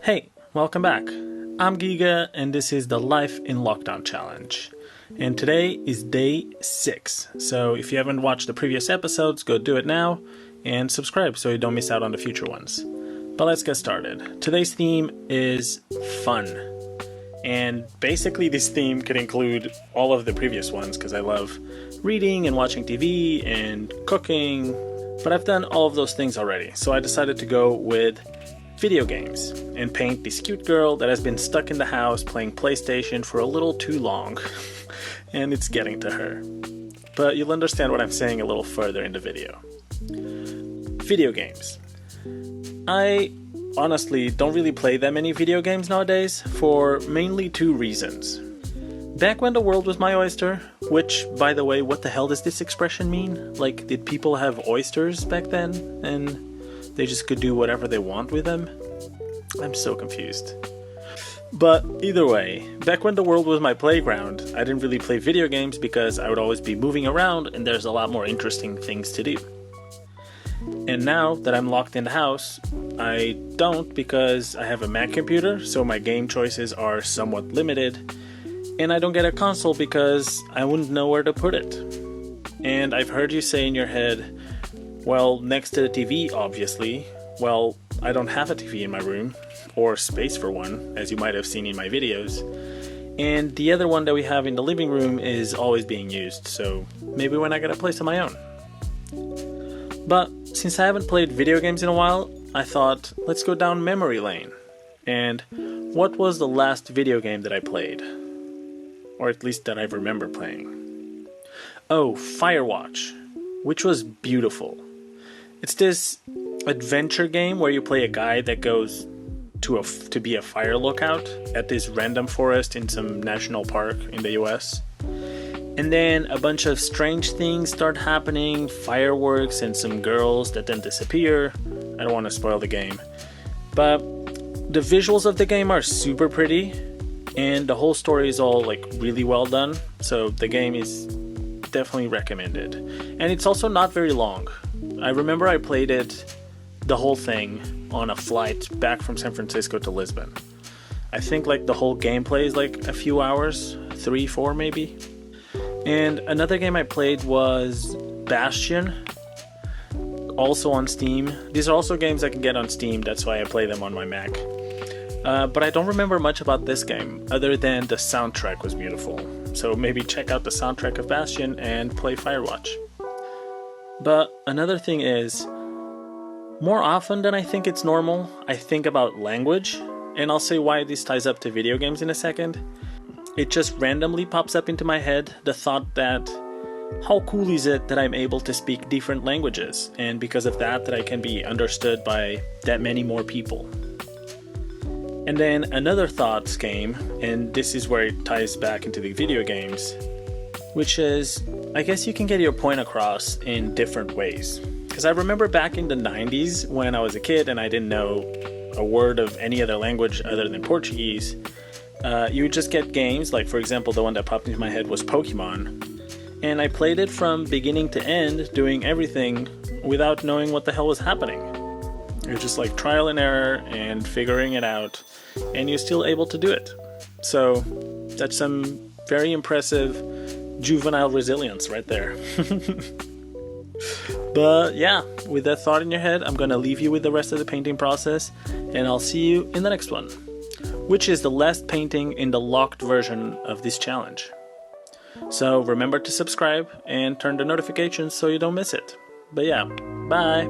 Hey, welcome back. I'm Giga and this is the Life in Lockdown Challenge. And today is day 6. So if you haven't watched the previous episodes, go do it now and subscribe so you don't miss out on the future ones. But let's get started. Today's theme is fun. And basically this theme could include all of the previous ones because I love reading and watching TV and cooking. But I've done all of those things already, so I decided to go with video games and paint this cute girl that has been stuck in the house playing PlayStation for a little too long. And it's getting to her. But you'll understand what I'm saying a little further in the video. Video games. I honestly don't really play that many video games nowadays for mainly 2 reasons. Back when the world was my oyster, which, by the way, what the hell does this expression mean? Like, did people have oysters back then and they just could do whatever they want with them? I'm so confused. But either way, back when the world was my playground, I didn't really play video games because I would always be moving around and there's a lot more interesting things to do. And now that I'm locked in the house, I don't because I have a Mac computer, so my game choices are somewhat limited. And I don't get a console because I wouldn't know where to put it. And I've heard you say in your head, well, next to the TV, obviously. Well, I don't have a TV in my room, or space for one, as you might have seen in my videos. And the other one that we have in the living room is always being used, so maybe when I get a place of my own. But since I haven't played video games in a while, I thought, let's go down memory lane. And what was the last video game that I played? Or at least that I remember playing. Oh, Firewatch, which was beautiful. It's this adventure game where you play a guy that goes to be a fire lookout at this random forest in some national park in the US. And then a bunch of strange things start happening, fireworks and some girls that then disappear. I don't want to spoil the game. But the visuals of the game are super pretty. And the whole story is all like really well done, so the game is definitely recommended. And it's also not very long. I remember I played it, the whole thing, on a flight back from San Francisco to Lisbon. I think like the whole gameplay is like a few hours, 3-4 maybe. And another game I played was Bastion, also on Steam. These are also games I can get on Steam, that's why I play them on my Mac. But I don't remember much about this game, other than the soundtrack was beautiful. So maybe check out the soundtrack of Bastion and play Firewatch. But another thing is, more often than I think it's normal, I think about language, and I'll say why this ties up to video games in a second. It just randomly pops up into my head, the thought that, how cool is it that I'm able to speak different languages, and because of that I can be understood by that many more people. And then another thought came, and this is where it ties back into the video games, which is, I guess you can get your point across in different ways. Because I remember back in the 90s when I was a kid and I didn't know a word of any other language other than Portuguese, you would just get games, like for example the one that popped into my head was Pokemon, and I played it from beginning to end, doing everything without knowing what the hell was happening. It was just like trial and error and figuring it out, and you're still able to do it. So that's some very impressive juvenile resilience right there. But yeah, with that thought in your head, I'm gonna leave you with the rest of the painting process, and I'll see you in the next one, which is the last painting in the locked version of this challenge. So remember to subscribe and turn the notifications so you don't miss it. But yeah, bye!